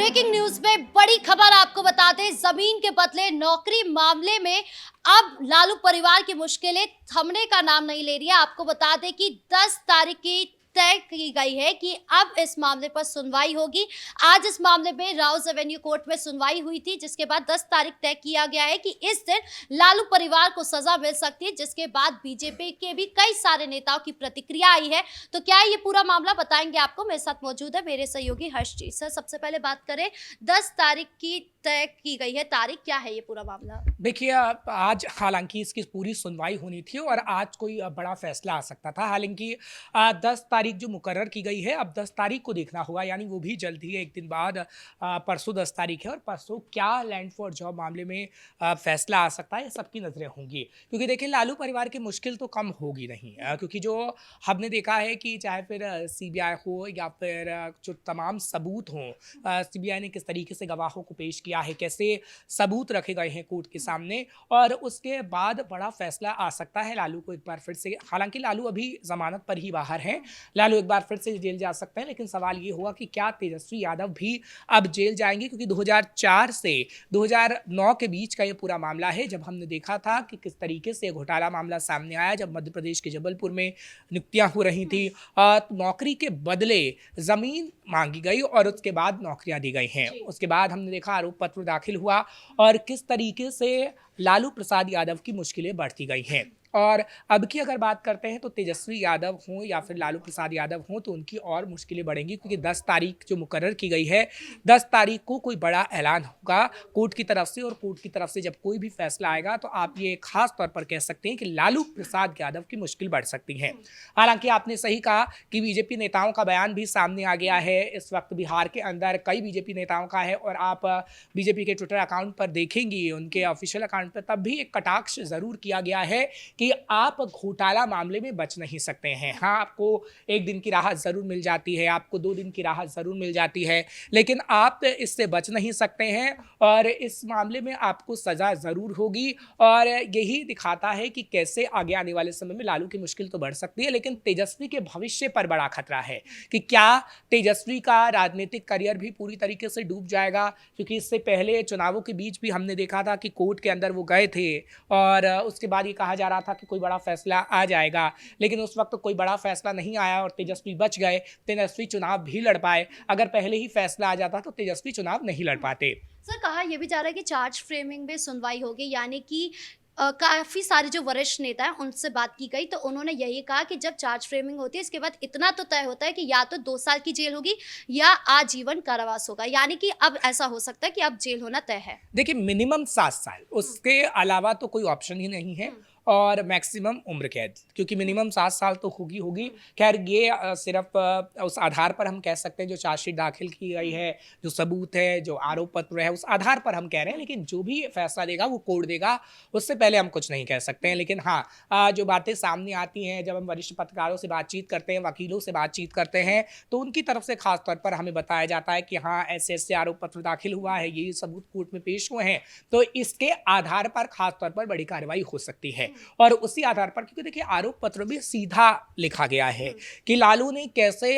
Breaking news में बड़ी खबर आपको बता दें, जमीन के बदले नौकरी मामले में अब लालू परिवार की मुश्किलें थमने का नाम नहीं ले रही है। आपको बता दें कि 10 तारीख की तय की गई है कि अब इस मामले पर सुनवाई होगी। आज इस मामले में राउज एवेन्यू कोर्ट में सुनवाई हुई थी, जिसके बाद 10 तारीख तय किया गया है कि इस दिन लालू परिवार को सजा मिल सकती है, जिसके बाद बीजेपी के भी कई सारे नेताओं की प्रतिक्रिया आई है। तो क्या है ये पूरा मामला, बताएंगे आपको। मेरे साथ मौजूद है मेरे सहयोगी हर्ष जी। सर, सबसे पहले बात करें, 10 तारीख की तय की गई है तारीख, क्या है ये पूरा मामला? देखिए, आज हालांकि इसकी पूरी सुनवाई होनी थी और आज कोई बड़ा फैसला आ सकता था। हालांकि 10 तारीख जो मुकर्रर की गई है, अब 10 तारीख को देखना होगा, यानी वो भी जल्द ही एक दिन बाद। परसों 10 तारीख है और परसों क्या लैंड फॉर जॉब मामले में फैसला आ सकता है, सबकी नज़रें होंगी। क्योंकि देखिए, लालू परिवार की मुश्किल तो कम होगी नहीं, क्योंकि जो हमने देखा है कि चाहे फिर सीबीआई हो या फिर जो तमाम सबूत हों, सीबीआई ने किस तरीके से गवाहों को पेश किया है, कैसे सबूत रखे गए हैं कोर्ट के सामने, और उसके बाद बड़ा फैसला आ सकता है लालू को एक बार फिर से। हालांकि लालू अभी जमानत पर ही बाहर हैं, लालू एक बार फिर से जेल जा सकते हैं, लेकिन सवाल ये हुआ कि क्या तेजस्वी यादव भी अब जेल जाएंगे, क्योंकि 2004 से 2009 के बीच का ये पूरा मामला है, जब हमने देखा था कि किस तरीके से घोटाला मामला सामने आया, जब मध्य प्रदेश के जबलपुर में नियुक्तियां हो रही थी, नौकरी के बदले जमीन मांगी गई और उसके बाद नौकरियां दी गई हैं। उसके बाद हमने देखा आरोप पत्र दाखिल हुआ और किस तरीके से लालू प्रसाद यादव की मुश्किलें बढ़ती गई हैं। और अब की अगर बात करते हैं तो तेजस्वी यादव हों या फिर लालू प्रसाद यादव हों, तो उनकी और मुश्किलें बढ़ेंगी, क्योंकि 10 तारीख जो मुकर्रर की गई है, 10 तारीख को कोई बड़ा ऐलान होगा कोर्ट की तरफ से, और कोर्ट की तरफ से जब कोई भी फैसला आएगा तो आप ये खास तौर पर कह सकते हैं कि लालू प्रसाद यादव की मुश्किल बढ़ सकती है। हालांकि आपने सही कहा कि बीजेपी नेताओं का बयान भी सामने आ गया है। इस वक्त बिहार के अंदर कई बीजेपी नेताओं का है, और आप बीजेपी के ट्विटर अकाउंट पर देखेंगी, उनके ऑफिशियल अकाउंट पर तब भी एक कटाक्ष जरूर किया गया है कि आप घोटाला मामले में बच नहीं सकते हैं। हाँ, आपको एक दिन की राहत जरूर मिल जाती है, आपको 2 दिन की राहत जरूर मिल जाती है, लेकिन आप इससे बच नहीं सकते हैं, और इस मामले में आपको सजा जरूर होगी। और यही दिखाता है कि कैसे आगे आने वाले समय में लालू की मुश्किल तो बढ़ सकती है, लेकिन तेजस्वी के भविष्य पर बड़ा खतरा है कि क्या तेजस्वी का राजनीतिक करियर भी पूरी तरीके से डूब जाएगा। क्योंकि इससे पहले चुनावों के बीच भी हमने देखा था कि कोर्ट के अंदर वो गए थे, और उसके बाद ये कहा जा रहा था कि कोई बड़ा फैसला आ जाएगा, लेकिन उस वक्त कोई बड़ा फैसला नहीं आया और तेजस्वी बच गए। तेजस्वी चुनाव भी लड़ पाए। अगर पहले ही फैसला आ जाता तो तेजस्वी चुनाव नहीं लड़ पाते। सर, कहा यह भी जा रहा है कि चार्ज फ्रेमिंग में सुनवाई होगी, यानी कि काफी सारे जो वरिष्ठ नेता हैं उनसे बात की गई, तो उन्होंने यही कहा कि जब चार्ज फ्रेमिंग होती है, इसके बाद इतना तो तय होता है कि या तो 2 साल की जेल होगी या आजीवन कारावास होगा, यानी कि अब ऐसा हो सकता है कि अब जेल होना तय है। देखिए, मिनिमम 7 साल, उसके अलावा तो कोई ऑप्शन ही नहीं है, और मैक्सिमम उम्र कैद, क्योंकि मिनिमम 7 साल तो होगी होगी। खैर, ये सिर्फ उस आधार पर हम कह सकते हैं जो चार्जशीट दाखिल की गई है, जो सबूत है, जो आरोप पत्र है, उस आधार पर हम कह रहे हैं, लेकिन जो भी फैसला देगा वो कोर्ट देगा, उससे पहले हम कुछ नहीं कह सकते हैं। लेकिन हाँ, जो बातें सामने आती हैं, जब हम वरिष्ठ पत्रकारों से बातचीत करते हैं, वकीलों से बातचीत करते हैं, तो उनकी तरफ से खास तौर पर हमें बताया जाता है कि हाँ, ऐसे ऐसे आरोप पत्र दाखिल हुआ है, ये सबूत कोर्ट में पेश हुए हैं, तो इसके आधार पर खास तौर पर बड़ी कार्रवाई हो सकती है। और उसी आधार पर, क्योंकि देखिए आरोप पत्र में सीधा लिखा गया है कि लालू ने कैसे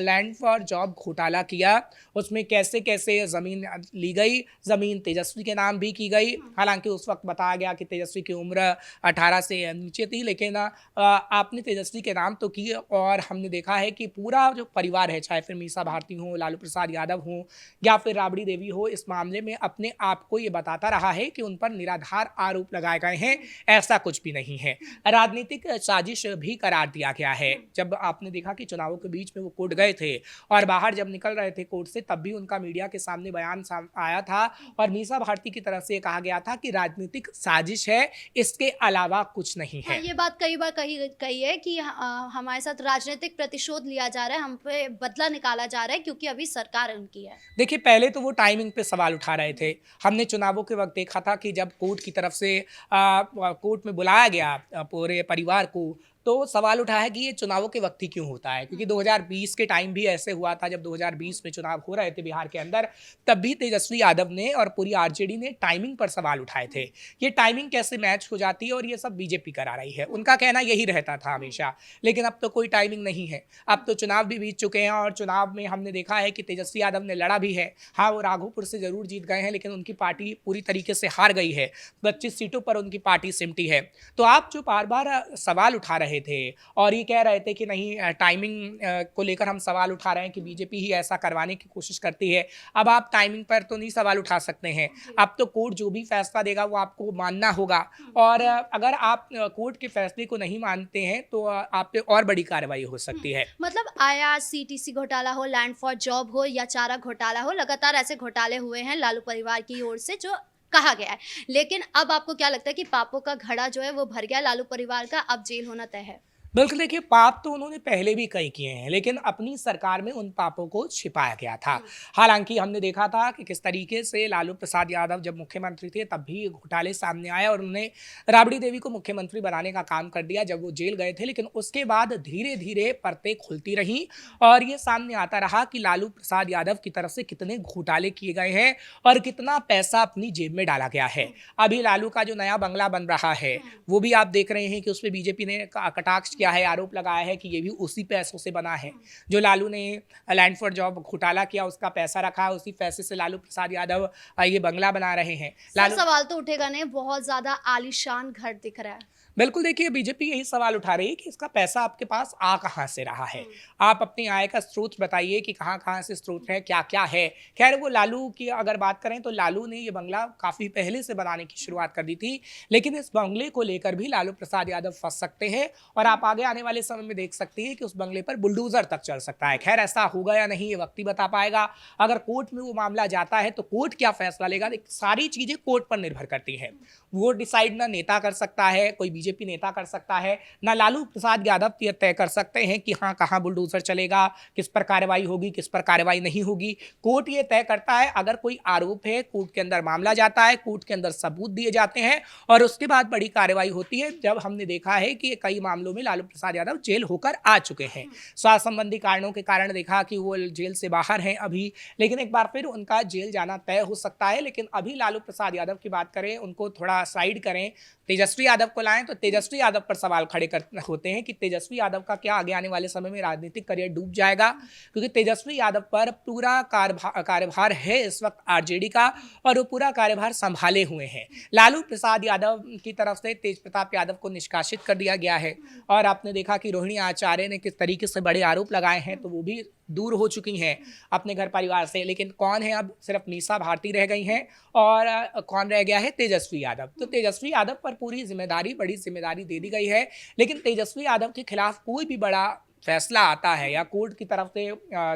लैंड फॉर जॉब घोटाला किया, उसमें कैसे कैसे जमीन ली गई, जमीन तेजस्वी के नाम भी की गई। हालांकि उस वक्त बताया गया कि तेजस्वी की उम्र 18 से नीचे थी, लेकिन आपने तेजस्वी के नाम तो की, और हमने देखा है कि पूरा जो परिवार है, चाहे फिर मीसा भारती हो, लालू प्रसाद यादव हो या फिर राबड़ी देवी हो, इस मामले में अपने आप को ये बताता रहा है कि उन पर निराधार आरोप लगाए गए हैं। ऐसा कुछ भी नहीं है, राजनीतिक साजिश भी करार दिया गया है। जब आपने देखा कि चुनावों के बीच में वो कोर्ट गए थे और बाहर जब निकल रहे थे कोर्ट से, तब भी उनका मीडिया के सामने बयान आया था, और मीसा भारती की तरफ से कहा गया था कि राजनीतिक साजिश है, इसके अलावा कुछ नहीं है। ये बात कई बार कही है कि हमारे साथ राजनीतिक प्रतिशोध लिया जा रहा है, हम पे बदला निकाला जा रहा है, क्योंकि अभी सरकार उनकी है। देखिए, पहले तो वो टाइमिंग पे सवाल उठा रहे थे। हमने चुनावों के वक्त देखा था कि जब कोर्ट की तरफ से कोर्ट में बुलाया गया पूरे परिवार को, तो सवाल उठा है कि ये चुनावों के वक्त ही क्यों होता है, क्योंकि 2020 के टाइम भी ऐसे हुआ था। जब 2020 में चुनाव हो रहे थे बिहार के अंदर, तब भी तेजस्वी यादव ने और पूरी आरजेडी ने टाइमिंग पर सवाल उठाए थे। ये टाइमिंग कैसे मैच हो जाती है और ये सब बीजेपी करा रही है, उनका कहना यही रहता था हमेशा। लेकिन अब तो कोई टाइमिंग नहीं है, अब तो चुनाव भी बीत चुके हैं और चुनाव में हमने देखा है कि तेजस्वी यादव ने लड़ा भी है। हाँ, वो राघोपुर से जरूर जीत गए हैं, लेकिन उनकी पार्टी पूरी तरीके से हार गई है। 25 सीटों पर उनकी पार्टी सिमटी है। तो आप जो बार बार सवाल उठा रहे थे और ये कह रहे थे कि नहीं, टाइमिंग को लेकर हम सवाल उठा रहे हैं कि बीजेपी ही ऐसा करवाने की कोशिश करती है, अब आप टाइमिंग पर तो नहीं सवाल उठा सकते हैं। अब तो कोर्ट जो भी फैसला देगा वो आपको मानना होगा, और अगर आप कोर्ट के फैसले को नहीं मानते हैं तो आप पे और बड़ी कार्रवाई हो सकती है। मतलब आईआरसीटीसी घोटाला हो, लैंड फॉर जॉब हो या चारा घोटाला हो, लगातार ऐसे घोटाले हुए हैं लालू परिवार की ओर से जो कहा गया है। लेकिन अब आपको क्या लगता है कि पापों का घड़ा जो है वो भर गया लालू परिवार का, अब जेल होना तय है? बिल्कुल, देखिए, पाप तो उन्होंने पहले भी कई किए हैं, लेकिन अपनी सरकार में उन पापों को छिपाया गया था। हालांकि हमने देखा था कि किस तरीके से लालू प्रसाद यादव जब मुख्यमंत्री थे तब भी घोटाले सामने आए और उन्होंने राबड़ी देवी को मुख्यमंत्री बनाने का काम कर दिया जब वो जेल गए थे। लेकिन उसके बाद धीरे धीरे परतें खुलती रहीं और ये सामने आता रहा कि लालू प्रसाद यादव की तरफ से कितने घोटाले किए गए हैं और कितना पैसा अपनी जेब में डाला गया है। अभी लालू का जो नया बंगला बन रहा है वो भी आप देख रहे हैं कि उसमें बीजेपी ने कटाक्ष किया है, आरोप लगाया है कि ये भी उसी पैसों से बना है। जो लालू ने लैंड फॉर जॉब घोटाला किया उसका पैसा रखा है, उसी पैसे से लालू प्रसाद यादव ये बंगला बना रहे हैं। सर, सवाल तो उठेगा नहीं, बहुत ज्यादा आलीशान घर दिख रहा है। बिल्कुल, देखिए, बीजेपी यही सवाल उठा रही है कि इसका पैसा आपके पास आ कहाँ से रहा है। आप अपनी आय का स्रोत बताइए कि कहाँ कहाँ से स्रोत है, क्या क्या है। खैर, वो लालू की अगर बात करें तो लालू ने ये बंगला काफ़ी पहले से बनाने की शुरुआत कर दी थी, लेकिन इस बंगले को लेकर भी लालू प्रसाद यादव फंस सकते हैं और आप आगे आने वाले समय में देख सकते हैं कि उस बंगले पर बुलडोजर तक चल सकता है। खैर, ऐसा होगा या नहीं ये वक्त ही बता पाएगा। अगर कोर्ट में वो मामला जाता है तो कोर्ट क्या फैसला लेगा, सारी चीज़ें कोर्ट पर निर्भर करती हैं। वो डिसाइड ना नेता कर सकता है, कोई बीजेपी नेता कर सकता है, ना लालू प्रसाद यादव ये तय कर सकते हैं कि हाँ, कहाँ बुलडोजर चलेगा, किस पर कार्रवाई होगी, किस पर कार्रवाई नहीं होगी। कोर्ट ये तय करता है। अगर कोई आरोप है, कोर्ट के अंदर मामला जाता है, कोर्ट के अंदर सबूत दिए जाते हैं और उसके बाद बड़ी कार्रवाई होती है। जब हमने देखा है कि कई मामलों में लालू प्रसाद यादव जेल होकर आ चुके हैं, स्वास्थ्य संबंधी कारणों के कारण देखा कि वो जेल से बाहर हैं अभी, लेकिन एक बार फिर उनका जेल जाना तय हो सकता है। लेकिन अभी लालू प्रसाद यादव की बात करें, उनको थोड़ा साइड करें, तेजस्वी यादव को लाएं, तो तेजस्वी यादव पर सवाल खड़े होते हैं कि तेजस्वी यादव का क्या आगे आने वाले समय में राजनीतिक करियर डूब जाएगा, क्योंकि तेजस्वी यादव पर पूरा कार्यभार है इस वक्त आरजेडी का और वो पूरा कार्यभार संभाले हुए हैं। लालू प्रसाद यादव की तरफ से तेज प्रताप यादव को निष्कासित कर दिया गया है और आपने देखा कि रोहिणी आचार्य ने किस तरीके से बड़े आरोप लगाए हैं, तो वो भी दूर हो चुकी हैं अपने घर परिवार से। लेकिन कौन है, अब सिर्फ मीसा भारती रह गई हैं और कौन रह गया है, तेजस्वी यादव। तो तेजस्वी यादव पर पूरी जिम्मेदारी, बड़ी जिम्मेदारी दे दी गई है। लेकिन तेजस्वी यादव के खिलाफ कोई भी बड़ा फैसला आता है या कोर्ट की तरफ से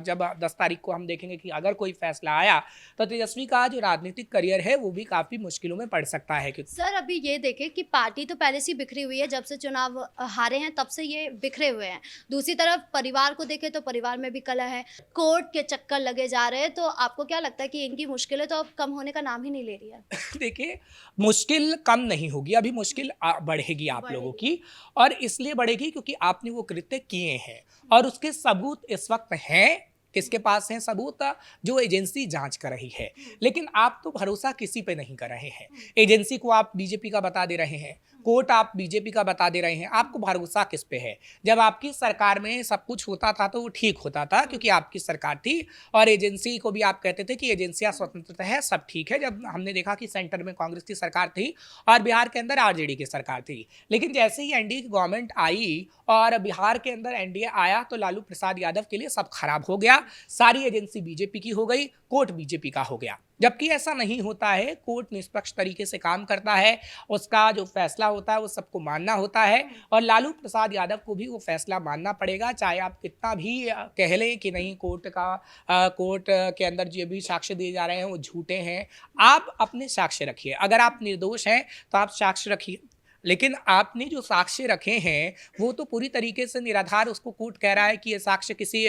जब 10 तारीख को हम देखेंगे कि अगर कोई फैसला आया तो तेजस्वी का जो राजनीतिक करियर है वो भी काफ़ी मुश्किलों में पड़ सकता है। क्योंकि सर, अभी ये देखें कि पार्टी तो पहले से ही बिखरी हुई है, जब से चुनाव हारे हैं तब से ये बिखरे हुए हैं। दूसरी तरफ परिवार को देखें तो परिवार में भी कलह है, कोर्ट के चक्कर लगे जा रहे हैं। तो आपको क्या लगता है कि इनकी मुश्किलें तो अब कम होने का नाम ही नहीं ले रही है? देखिए, मुश्किल कम नहीं होगी, अभी मुश्किल बढ़ेगी आप लोगों की, और इसलिए बढ़ेगी क्योंकि आपने वो कृत्य किए हैं और उसके सबूत इस वक्त हैं। किसके पास हैं सबूत? जो एजेंसी जांच कर रही है। लेकिन आप तो भरोसा किसी पे नहीं कर रहे हैं। एजेंसी को आप बीजेपी का बता दे रहे हैं, कोर्ट आप बीजेपी का बता दे रहे हैं, आपको भरोसा किस पे है? जब आपकी सरकार में सब कुछ होता था तो वो ठीक होता था क्योंकि आपकी सरकार थी और एजेंसी को भी आप कहते थे कि एजेंसियां स्वतंत्र है, सब ठीक है। जब हमने देखा कि सेंटर में कांग्रेस की सरकार थी और बिहार के अंदर आरजेडी की सरकार थी, लेकिन जैसे ही एनडीए की गवर्नमेंट आई और बिहार के अंदर एनडीए आया तो लालू प्रसाद यादव के लिए सब खराब हो गया। सारी एजेंसी बीजेपी की हो गई, कोर्ट बीजेपी का हो गया। जबकि ऐसा नहीं होता है, कोर्ट निष्पक्ष तरीके से काम करता है, उसका जो फैसला होता है वो सबको मानना होता है और लालू प्रसाद यादव को भी वो फैसला मानना पड़ेगा, चाहे आप कितना भी कह लें कि नहीं कोर्ट के अंदर जो भी साक्ष्य दिए जा रहे हैं वो झूठे हैं। आप अपने साक्ष्य रखिए, अगर आप निर्दोष हैं तो आप साक्ष्य रखिए, लेकिन आपने जो साक्ष्य रखे हैं वो तो पूरी तरीके से निराधार, उसको कोर्ट कह रहा है कि ये साक्ष्य किसी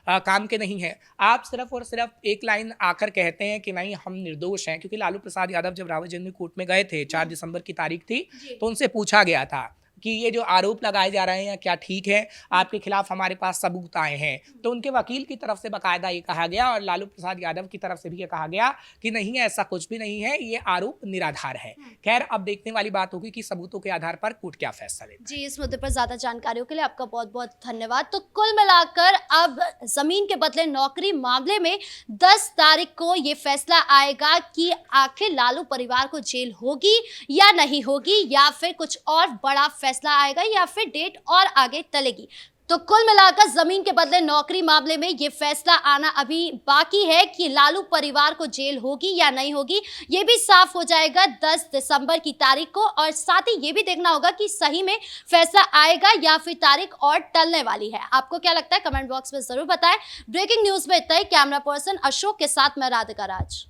काम के नहीं है। आप सिर्फ और सिर्फ एक लाइन आकर कहते हैं कि नहीं हम निर्दोष हैं, क्योंकि लालू प्रसाद यादव जब रावतजर्नी कोर्ट में गए थे, 4 दिसंबर की तारीख थी, तो उनसे पूछा गया था कि ये जो आरोप लगाए जा रहे हैं क्या ठीक है, आपके खिलाफ हमारे पास सबूत आए हैं। तो उनके वकील की तरफ से बाकायदा ये कहा गया और लालू प्रसाद यादव की तरफ से भी ये कहा गया कि नहीं, ऐसा कुछ भी नहीं है, ये आरोप निराधार है। खैर, अब देखने वाली बात होगी कि सबूतों के आधार पर कोर्ट क्या फैसला देता है। जी, इस मुद्दे पर ज्यादा जानकारियों के लिए आपका बहुत बहुत धन्यवाद। तो कुल मिलाकर अब जमीन के बदले नौकरी मामले में 10 तारीख को ये फैसला आएगा कि आखिर लालू परिवार को जेल होगी या नहीं होगी, या फिर कुछ और बड़ा फैसला आएगा, या फिर डेट और आगे टलेगी। तो कुल मिलाकर जमीन के बदले नौकरी मामले में ये फैसला आना अभी बाकी है कि लालू परिवार को जेल होगी या नहीं होगी। ये भी साफ हो जाएगा 10 दिसंबर की तारीख को, और साथ ही ये भी देखना होगा कि सही में फैसला आएगा या फिर तारीख और टलने वाली है। आपको क्या लगता है, कमेंट बॉक्स में जरूर बताएं। ब्रेकिंग न्यूज में इतना ही। कैमरा पर्सन अशोक के साथ मैं राधिका राज।